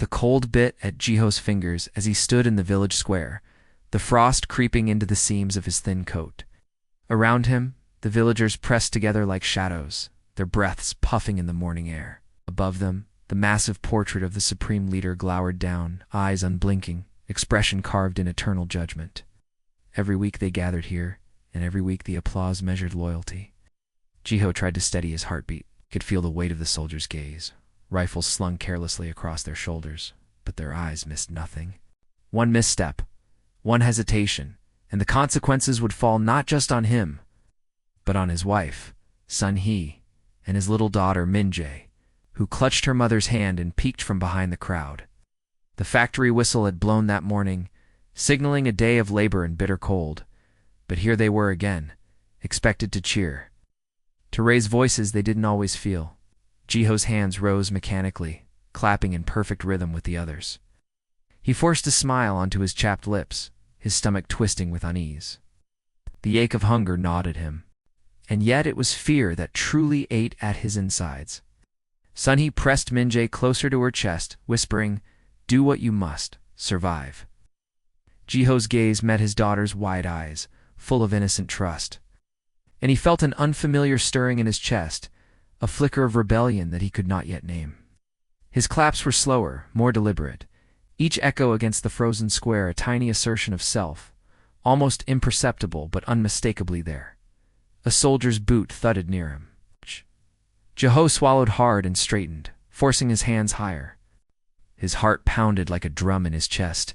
The cold bit at Jiho's fingers as he stood in the village square, the frost creeping into the seams of his thin coat. Around him, the villagers pressed together like shadows, their breaths puffing in the morning air. Above them, the massive portrait of the supreme leader glowered down, eyes unblinking, expression carved in eternal judgment. Every week they gathered here, and every week the applause measured loyalty. Jiho tried to steady his heartbeat, could feel the weight of the soldiers' gaze, rifles slung carelessly across their shoulders, but their eyes missed nothing. One misstep, one hesitation, and the consequences would fall not just on him, but on his wife, Sun Hee, and his little daughter Min-jae, who clutched her mother's hand and peeked from behind the crowd. The factory whistle had blown that morning, signaling a day of labor and bitter cold, but here they were again, expected to cheer, to raise voices they didn't always feel. Jiho's hands rose mechanically, clapping in perfect rhythm with the others. He forced a smile onto his chapped lips, his stomach twisting with unease. The ache of hunger gnawed at him, and yet it was fear that truly ate at his insides. Sun Hee pressed Min-jae closer to her chest, whispering, "Do what you must, survive." Jiho's gaze met his daughter's wide eyes, full of innocent trust, and he felt an unfamiliar stirring in his chest, a flicker of rebellion that he could not yet name. His claps were slower, more deliberate, each echo against the frozen square a tiny assertion of self, almost imperceptible but unmistakably there. A soldier's boot thudded near him. Jiho swallowed hard and straightened, forcing his hands higher. His heart pounded like a drum in his chest,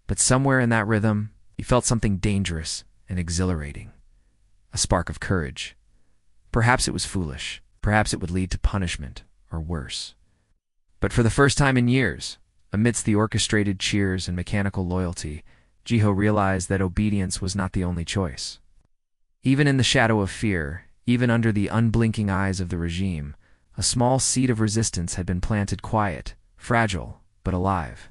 but somewhere in that rhythm, he felt something dangerous and exhilarating. A spark of courage. Perhaps it was foolish. Perhaps it would lead to punishment, or worse. But for the first time in years, amidst the orchestrated cheers and mechanical loyalty, Jiho realized that obedience was not the only choice. Even in the shadow of fear, even under the unblinking eyes of the regime, a small seed of resistance had been planted, quiet, fragile, but alive.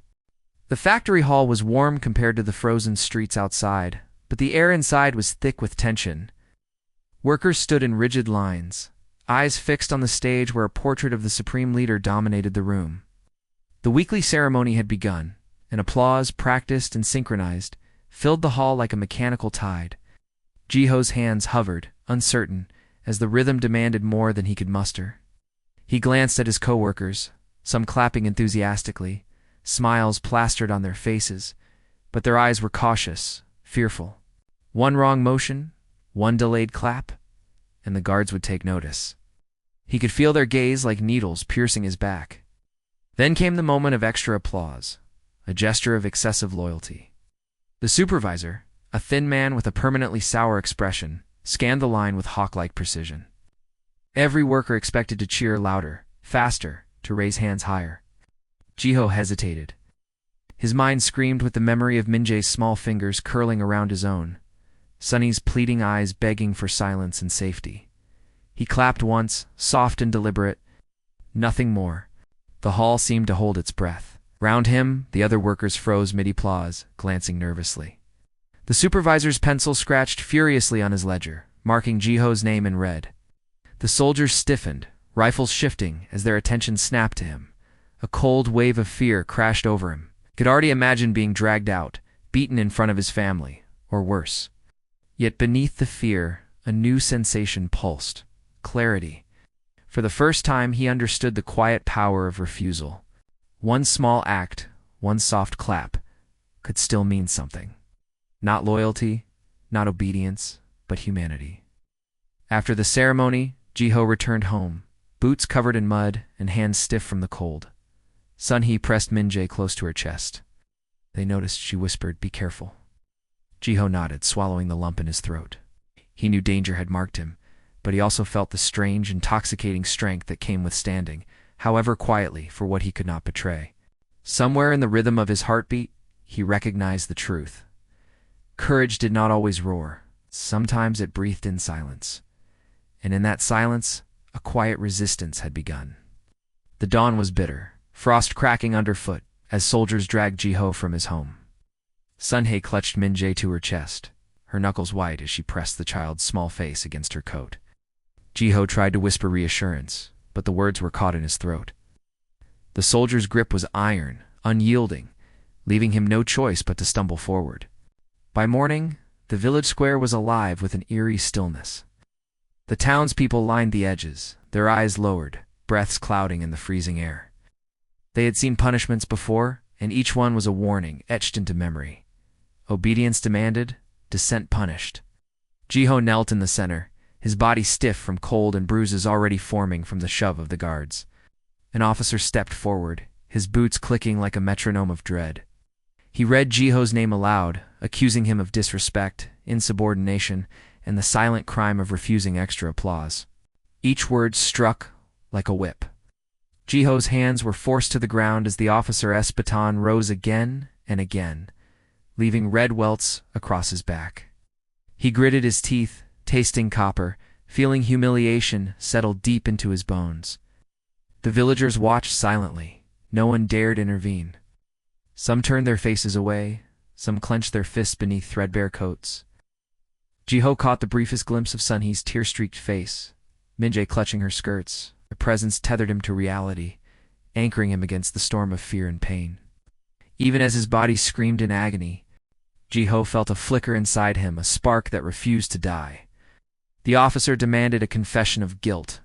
The factory hall was warm compared to the frozen streets outside, but the air inside was thick with tension. Workers stood in rigid lines, eyes fixed on the stage where a portrait of the supreme leader dominated the room. The weekly ceremony had begun, and applause, practiced and synchronized, filled the hall like a mechanical tide. Jiho's hands hovered, uncertain, as the rhythm demanded more than he could muster. He glanced at his co-workers, some clapping enthusiastically, smiles plastered on their faces, but their eyes were cautious, fearful. One wrong motion, one delayed clap, and the guards would take notice. He could feel their gaze like needles piercing his back. Then came the moment of extra applause, a gesture of excessive loyalty. The supervisor, a thin man with a permanently sour expression, scanned the line with hawk-like precision. Every worker expected to cheer louder, faster, to raise hands higher. Jiho hesitated. His mind screamed with the memory of Min-jae's small fingers curling around his own, Sunny's pleading eyes begging for silence and safety. He clapped once, soft and deliberate. Nothing more. The hall seemed to hold its breath. Round him, the other workers froze mid-applause, glancing nervously. The supervisor's pencil scratched furiously on his ledger, marking Jiho's name in red. The soldiers stiffened, rifles shifting as their attention snapped to him. A cold wave of fear crashed over him. He could already imagine being dragged out, beaten in front of his family, or worse. Yet beneath the fear, a new sensation pulsed. Clarity. For the first time, he understood the quiet power of refusal. One small act, one soft clap, could still mean something. Not loyalty, not obedience, but humanity. After the ceremony, Jiho returned home, boots covered in mud and hands stiff from the cold. Sun Hee pressed Min-jae close to her chest. They noticed, she whispered, "Be careful." Jiho nodded, swallowing the lump in his throat. He knew danger had marked him, but he also felt the strange, intoxicating strength that came with standing, however quietly, for what he could not betray. Somewhere in the rhythm of his heartbeat, he recognized the truth. Courage did not always roar. Sometimes it breathed in silence. And in that silence, a quiet resistance had begun. The dawn was bitter, frost cracking underfoot, as soldiers dragged Jiho from his home. Sun Hee clutched Min-jae to her chest, her knuckles white as she pressed the child's small face against her coat. Jiho tried to whisper reassurance, but the words were caught in his throat. The soldier's grip was iron, unyielding, leaving him no choice but to stumble forward. By morning, the village square was alive with an eerie stillness. The townspeople lined the edges, their eyes lowered, breaths clouding in the freezing air. They had seen punishments before, and each one was a warning etched into memory. Obedience demanded, dissent punished. Jiho knelt in the center, his body stiff from cold and bruises already forming from the shove of the guards. An officer stepped forward, his boots clicking like a metronome of dread. He read Jiho's name aloud, accusing him of disrespect, insubordination, and the silent crime of refusing extra applause. Each word struck like a whip. Jiho's hands were forced to the ground as the officer's baton rose again and again, leaving red welts across his back. He gritted his teeth, tasting copper, feeling humiliation settle deep into his bones. The villagers watched silently. No one dared intervene. Some turned their faces away, some clenched their fists beneath threadbare coats. Jiho caught the briefest glimpse of Sunhee's tear-streaked face, Minjae clutching her skirts. Their presence tethered him to reality, anchoring him against the storm of fear and pain. Even as his body screamed in agony, Jiho felt a flicker inside him, a spark that refused to die. The officer demanded a confession of guilt,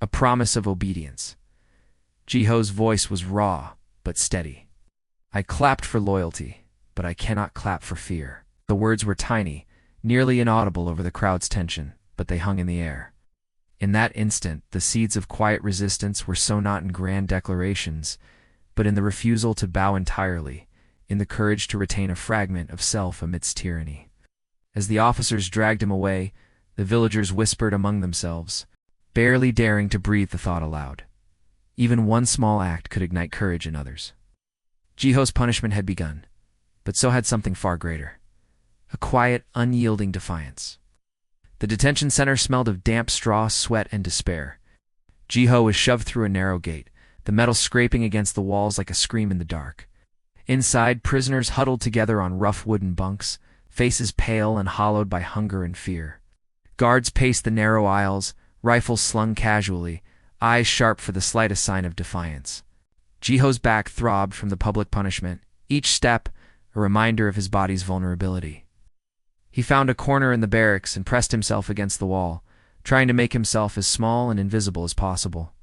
a promise of obedience. Jiho's voice was raw, but steady. "I clapped for loyalty, but I cannot clap for fear." The words were tiny, nearly inaudible over the crowd's tension, but they hung in the air. In that instant, the seeds of quiet resistance were sown not in grand declarations, but in the refusal to bow entirely, in the courage to retain a fragment of self amidst tyranny. As the officers dragged him away, the villagers whispered among themselves, barely daring to breathe the thought aloud. Even one small act could ignite courage in others. Jiho's punishment had begun, but so had something far greater. A quiet, unyielding defiance. The detention center smelled of damp straw, sweat, and despair. Jiho was shoved through a narrow gate, the metal scraping against the walls like a scream in the dark. Inside, prisoners huddled together on rough wooden bunks, faces pale and hollowed by hunger and fear. Guards paced the narrow aisles, rifles slung casually, eyes sharp for the slightest sign of defiance. Jiho's back throbbed from the public punishment, each step a reminder of his body's vulnerability. He found a corner in the barracks and pressed himself against the wall, trying to make himself as small and invisible as possible.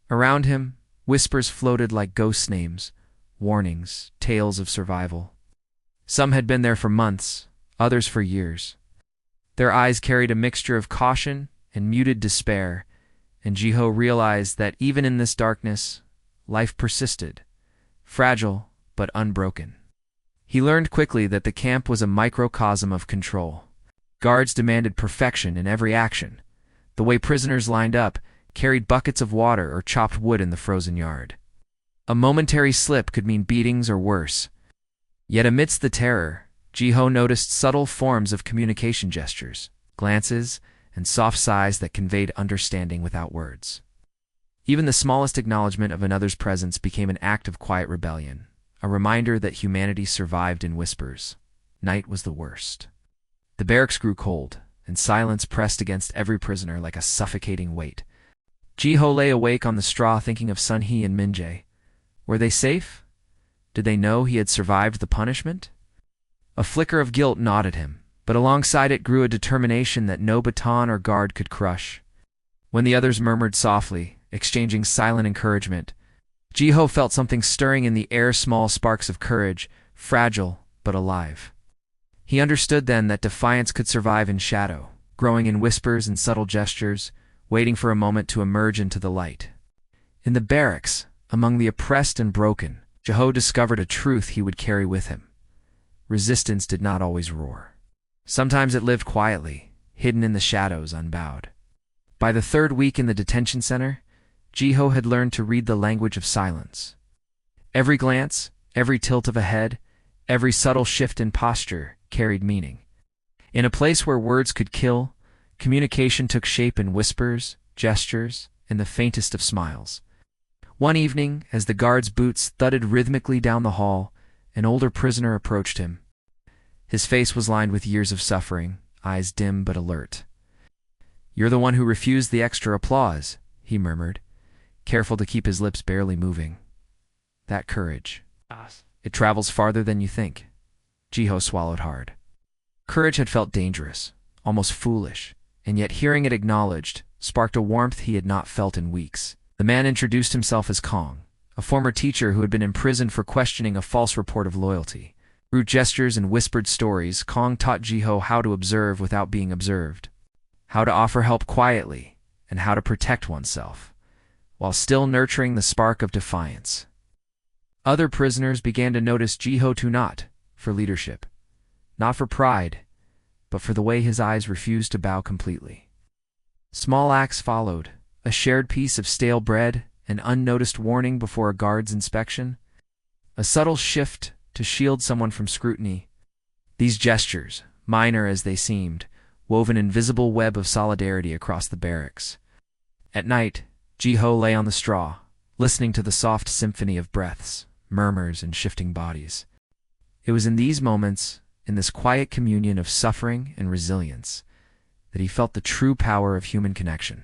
Around him, whispers floated like ghost names, warnings, tales of survival. Some had been there for months, others for years. Their eyes carried a mixture of caution and muted despair, and Jiho realized that even in this darkness, life persisted, fragile but unbroken. He learned quickly that the camp was a microcosm of control. Guards demanded perfection in every action. The way prisoners lined up, carried buckets of water, or chopped wood in the frozen yard. A momentary slip could mean beatings or worse. Yet amidst the terror, Jiho noticed subtle forms of communication gestures, glances, and soft sighs that conveyed understanding without words. Even the smallest acknowledgement of another's presence became an act of quiet rebellion, a reminder that humanity survived in whispers. Night was the worst. The barracks grew cold, and silence pressed against every prisoner like a suffocating weight. Jiho lay awake on the straw thinking of Sunhee and Minjae. Were they safe? Did they know he had survived the punishment? A flicker of guilt gnawed at him, but alongside it grew a determination that no baton or guard could crush. When the others murmured softly, exchanging silent encouragement, Jiho felt something stirring in the air, small sparks of courage, fragile but alive. He understood then that defiance could survive in shadow, growing in whispers and subtle gestures, waiting for a moment to emerge into the light. In the barracks, among the oppressed and broken, Jiho discovered a truth he would carry with him. Resistance did not always roar. Sometimes it lived quietly, hidden in the shadows, unbowed. By the third week in the detention center, Jiho had learned to read the language of silence. Every glance, every tilt of a head, every subtle shift in posture carried meaning. In a place where words could kill, communication took shape in whispers, gestures, and the faintest of smiles. One evening, as the guard's boots thudded rhythmically down the hall, an older prisoner approached him. His face was lined with years of suffering, eyes dim but alert. "You're the one who refused the extra applause," he murmured, careful to keep his lips barely moving. that courage. It travels farther than you think. Jiho swallowed hard. Courage had felt dangerous, almost foolish, and yet hearing it acknowledged sparked a warmth he had not felt in weeks. The man introduced himself as Kong, a former teacher who had been imprisoned for questioning a false report of loyalty. Through gestures and whispered stories, Kong taught Jiho how to observe without being observed, how to offer help quietly, and how to protect oneself, while still nurturing the spark of defiance. Other prisoners began to notice Jiho too, not for leadership, not for pride, but for the way his eyes refused to bow completely. Small acts followed, a shared piece of stale bread, an unnoticed warning before a guard's inspection, a subtle shift to shield someone from scrutiny. These gestures, minor as they seemed, wove an invisible web of solidarity across the barracks. At night, Jiho lay on the straw, listening to the soft symphony of breaths, murmurs, and shifting bodies. It was in these moments, in this quiet communion of suffering and resilience, that he felt the true power of human connection.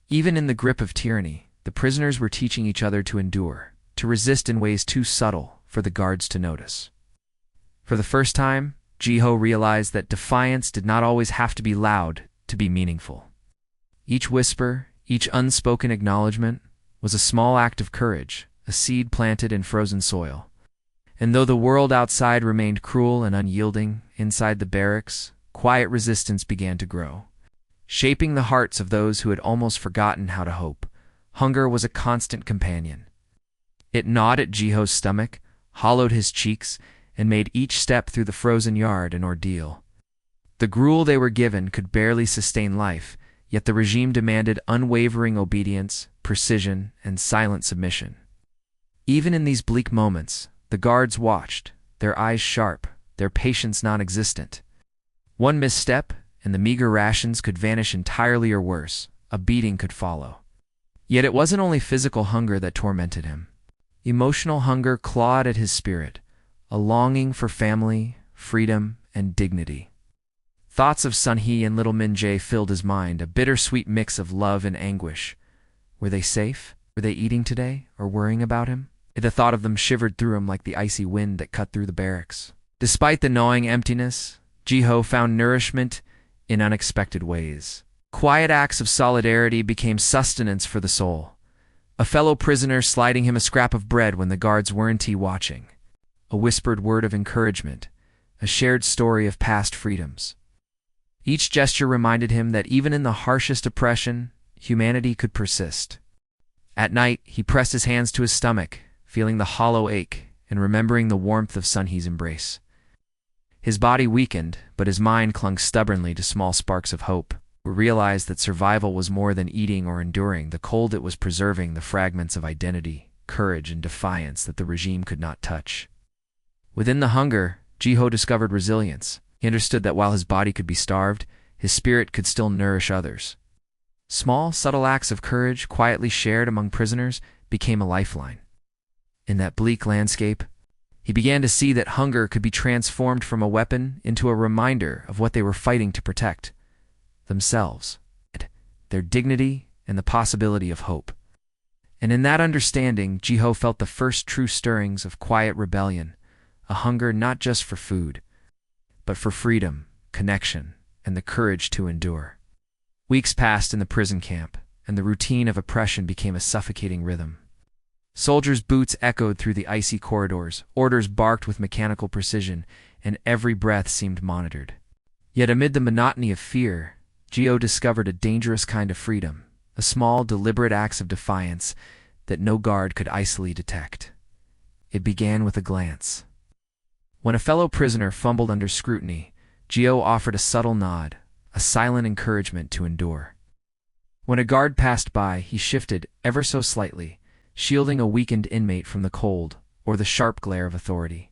Even in the grip of tyranny, the prisoners were teaching each other to endure, to resist in ways too subtle for the guards to notice. For the first time, Jiho realized that defiance did not always have to be loud to be meaningful. Each whisper, each unspoken acknowledgement, was a small act of courage, a seed planted in frozen soil. And though the world outside remained cruel and unyielding, inside the barracks, quiet resistance began to grow. Shaping the hearts of those who had almost forgotten how to hope, hunger was a constant companion. It gnawed at Jiho's stomach, hollowed his cheeks, and made each step through the frozen yard an ordeal. The gruel they were given could barely sustain life, yet the regime demanded unwavering obedience, precision, and silent submission. Even in these bleak moments, the guards watched, their eyes sharp, their patience non-existent. One misstep, and the meager rations could vanish entirely, or worse, a beating could follow. Yet it wasn't only physical hunger that tormented him. Emotional hunger clawed at his spirit, a longing for family, freedom, and dignity. Thoughts of Sun-hee and little Min-jae filled his mind, a bittersweet mix of love and anguish. Were they safe? Were they eating today, or worrying about him? The thought of them shivered through him like the icy wind that cut through the barracks. Despite the gnawing emptiness, Jiho found nourishment in unexpected ways. Quiet acts of solidarity became sustenance for the soul. A fellow prisoner sliding him a scrap of bread when the guards weren't watching. A whispered word of encouragement. A shared story of past freedoms. Each gesture reminded him that even in the harshest oppression, humanity could persist. At night, he pressed his hands to his stomach, feeling the hollow ache and remembering the warmth of Sun-hee's embrace. His body weakened, but his mind clung stubbornly to small sparks of hope. He realized that survival was more than eating or enduring the cold. It was preserving the fragments of identity, courage, and defiance that the regime could not touch. Within the hunger, Jiho discovered resilience. He understood that while his body could be starved, his spirit could still nourish others. Small, subtle acts of courage, quietly shared among prisoners, became a lifeline. In that bleak landscape, he began to see that hunger could be transformed from a weapon into a reminder of what they were fighting to protect: themselves, their dignity, and the possibility of hope. And in that understanding, Jiho felt the first true stirrings of quiet rebellion, a hunger not just for food, but for freedom, connection, and the courage to endure. Weeks passed in the prison camp, and the routine of oppression became a suffocating rhythm. Soldiers' boots echoed through the icy corridors, orders barked with mechanical precision, and every breath seemed monitored. Yet amid the monotony of fear, Jiho discovered a dangerous kind of freedom, a small, deliberate acts of defiance that no guard could icily detect. It began with a glance. When a fellow prisoner fumbled under scrutiny, Jiho offered a subtle nod, a silent encouragement to endure. When a guard passed by, he shifted ever so slightly, shielding a weakened inmate from the cold or the sharp glare of authority.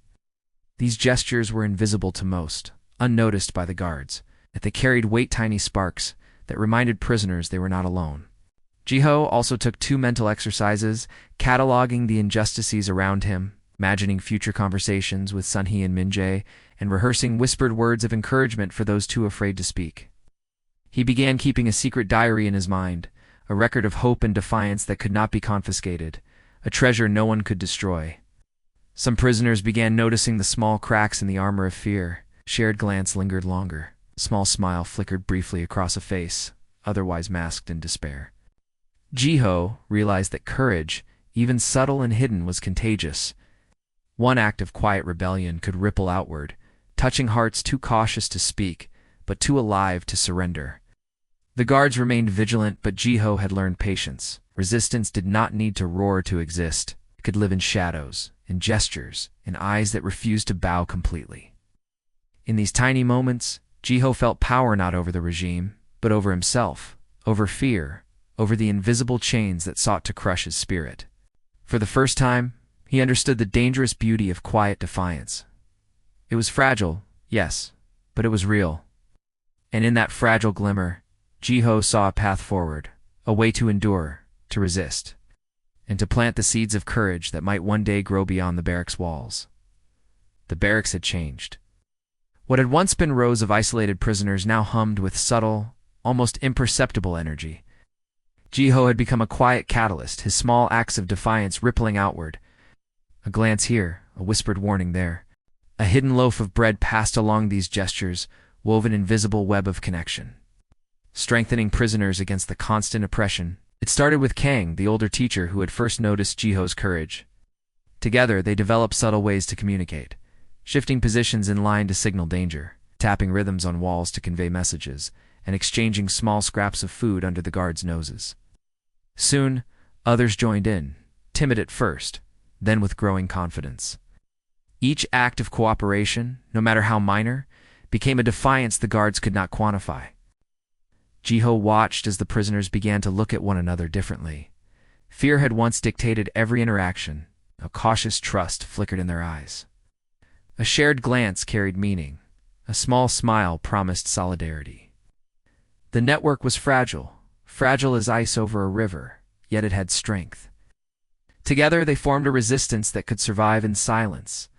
These gestures were invisible to most, unnoticed by the guards, yet they carried tiny sparks that reminded prisoners they were not alone. Jiho also took 2 mental exercises, cataloging the injustices around him, imagining future conversations with Sun-hee and Min-jae, and rehearsing whispered words of encouragement for those too afraid to speak. He began keeping a secret diary in his mind, a record of hope and defiance that could not be confiscated, a treasure no one could destroy. Some prisoners began noticing the small cracks in the armor of fear. Shared glance lingered longer. A small smile flickered briefly across a face, otherwise masked in despair. Jiho realized that courage, even subtle and hidden, was contagious. One act of quiet rebellion could ripple outward, touching hearts too cautious to speak, but too alive to surrender. The guards remained vigilant, but Jiho had learned patience. Resistance did not need to roar to exist. It could live in shadows, in gestures, in eyes that refused to bow completely. In these tiny moments, Jiho felt power not over the regime, but over himself, over fear, over the invisible chains that sought to crush his spirit. For the first time, he understood the dangerous beauty of quiet defiance. It was fragile, yes, but it was real. And in that fragile glimmer, Jiho saw a path forward, a way to endure, to resist, and to plant the seeds of courage that might one day grow beyond the barracks' walls. The barracks had changed. What had once been rows of isolated prisoners now hummed with subtle, almost imperceptible energy. Jiho had become a quiet catalyst, his small acts of defiance rippling outward. A glance here, a whispered warning there. A hidden loaf of bread passed along these gestures, wove an invisible web of connection, strengthening prisoners against the constant oppression. It started with Kang, the older teacher who had first noticed Jiho's courage. Together, they developed subtle ways to communicate, shifting positions in line to signal danger, tapping rhythms on walls to convey messages, and exchanging small scraps of food under the guards' noses. Soon, others joined in, timid at first, then with growing confidence. Each act of cooperation, no matter how minor, became a defiance the guards could not quantify. Jiho watched as the prisoners began to look at one another differently. Fear had once dictated every interaction. A cautious trust flickered in their eyes. A shared glance carried meaning. A small smile promised solidarity. The network was fragile, fragile as ice over a river, yet it had strength. Together they formed a resistance that could survive in silence,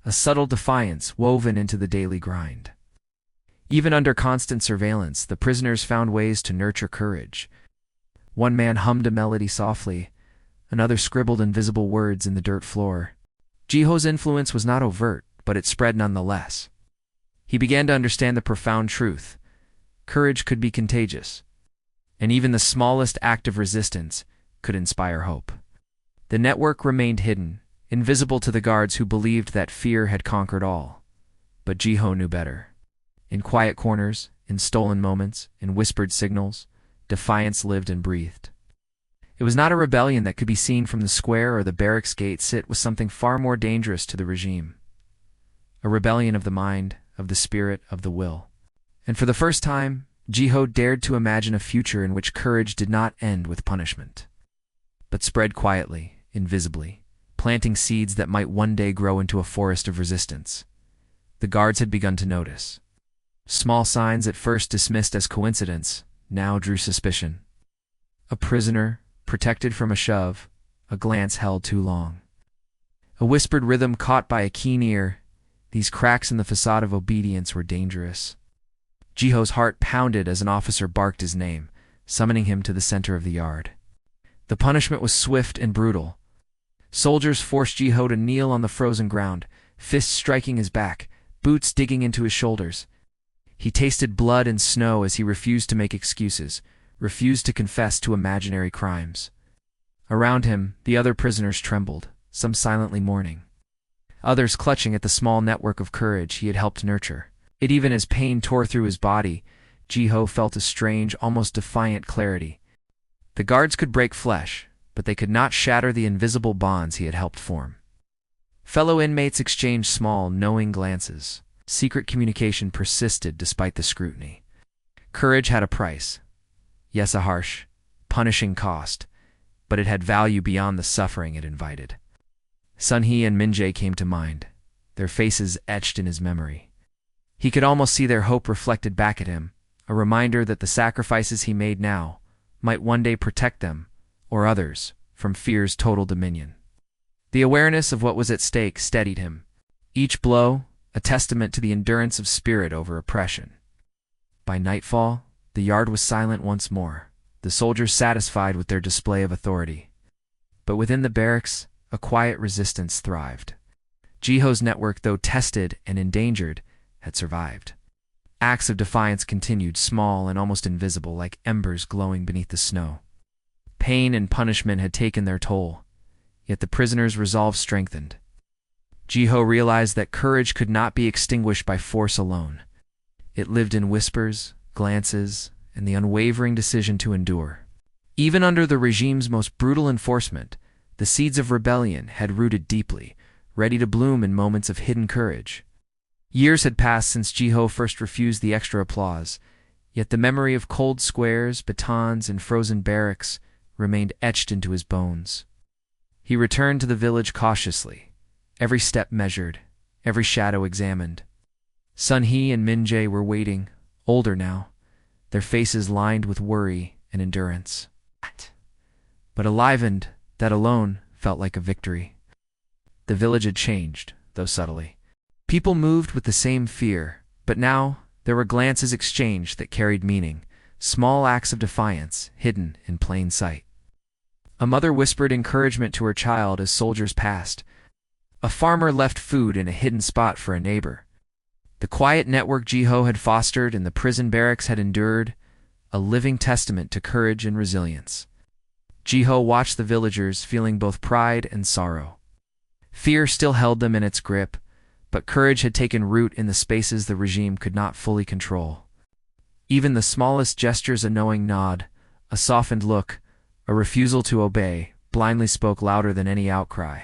a subtle defiance woven into the daily grind. Even under constant surveillance, the prisoners found ways to nurture courage. One man hummed a melody softly, another scribbled invisible words in the dirt floor. Jiho's influence was not overt, but it spread nonetheless. He began to understand the profound truth. Courage could be contagious, and even the smallest act of resistance could inspire hope. The network remained hidden, invisible to the guards who believed that fear had conquered all. But Jiho knew better. In quiet corners, in stolen moments, in whispered signals, defiance lived and breathed. It was not a rebellion that could be seen from the square or the barracks gates. It was something far more dangerous to the regime. A rebellion of the mind, of the spirit, of the will. And for the first time, Jiho dared to imagine a future in which courage did not end with punishment, but spread quietly, invisibly, planting seeds that might one day grow into a forest of resistance. The guards had begun to notice. Small signs at first dismissed as coincidence now drew suspicion. A prisoner, protected from a shove, a glance held too long. A whispered rhythm caught by a keen ear. These cracks in the facade of obedience were dangerous. Jiho's heart pounded as an officer barked his name, summoning him to the center of the yard. The punishment was swift and brutal. Soldiers forced Jiho to kneel on the frozen ground, fists striking his back, boots digging into his shoulders. He tasted blood and snow as he refused to make excuses, refused to confess to imaginary crimes. Around him, the other prisoners trembled, some silently mourning, others clutching at the small network of courage he had helped nurture. Yet even as pain tore through his body, Jiho felt a strange, almost defiant clarity. The guards could break flesh, but they could not shatter the invisible bonds he had helped form. Fellow inmates exchanged small, knowing glances. Secret communication persisted despite the scrutiny. Courage had a price. Yes, a harsh, punishing cost, but it had value beyond the suffering it invited. Sunhee and Minjae came to mind, their faces etched in his memory. He could almost see their hope reflected back at him, a reminder that the sacrifices he made now might one day protect them, or others, from fear's total dominion. The awareness of what was at stake steadied him. Each blow, a testament to the endurance of spirit over oppression. By nightfall, the yard was silent once more, the soldiers satisfied with their display of authority. But within the barracks, a quiet resistance thrived. Jiho's network, though tested and endangered, had survived. Acts of defiance continued, small and almost invisible, like embers glowing beneath the snow. Pain and punishment had taken their toll, yet the prisoner's resolve strengthened. Jiho realized that courage could not be extinguished by force alone. It lived in whispers, glances, and the unwavering decision to endure. Even under the regime's most brutal enforcement, the seeds of rebellion had rooted deeply, ready to bloom in moments of hidden courage. Years had passed since Jiho first refused the extra applause, yet the memory of cold squares, batons, and frozen barracks remained etched into his bones. He returned to the village cautiously, every step measured, every shadow examined. Sun-hee and Min-jae were waiting, older now, their faces lined with worry and endurance. But enlivened, that alone felt like a victory. The village had changed, though subtly. People moved with the same fear, but now there were glances exchanged that carried meaning, small acts of defiance hidden in plain sight. A mother whispered encouragement to her child as soldiers passed. A farmer left food in a hidden spot for a neighbor. The quiet network Jiho had fostered and the prison barracks had endured, a living testament to courage and resilience. Jiho watched the villagers, feeling both pride and sorrow. Fear still held them in its grip, but courage had taken root in the spaces the regime could not fully control. Even the smallest gestures, a knowing nod, a softened look, a refusal to obey, blindly spoke louder than any outcry.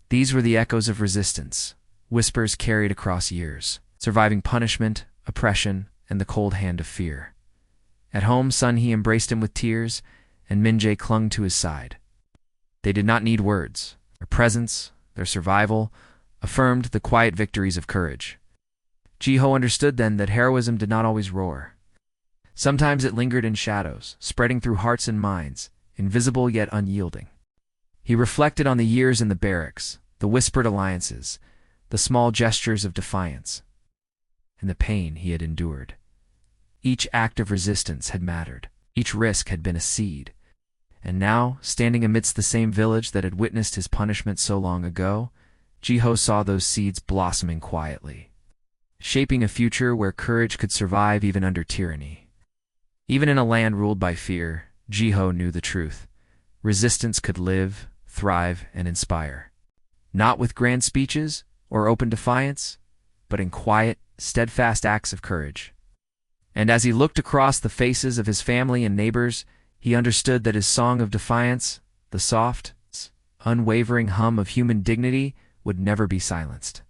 These were the echoes of resistance, whispers carried across years, surviving punishment, oppression, and the cold hand of fear. At home, Sun-hee embraced him with tears, and Min-jae clung to his side. They did not need words. Their presence, their survival, affirmed the quiet victories of courage. Jiho understood then that heroism did not always roar. Sometimes it lingered in shadows, spreading through hearts and minds, invisible yet unyielding. He reflected on the years in the barracks, the whispered alliances, the small gestures of defiance, and the pain he had endured. Each act of resistance had mattered. Each risk had been a seed. And now, standing amidst the same village that had witnessed his punishment so long ago, Jiho saw those seeds blossoming quietly, shaping a future where courage could survive even under tyranny. Even in a land ruled by fear, Jiho knew the truth. Resistance could live, thrive, and inspire. Not with grand speeches or open defiance, but in quiet, steadfast acts of courage. And as he looked across the faces of his family and neighbors, he understood that his song of defiance, the soft, unwavering hum of human dignity, would never be silenced.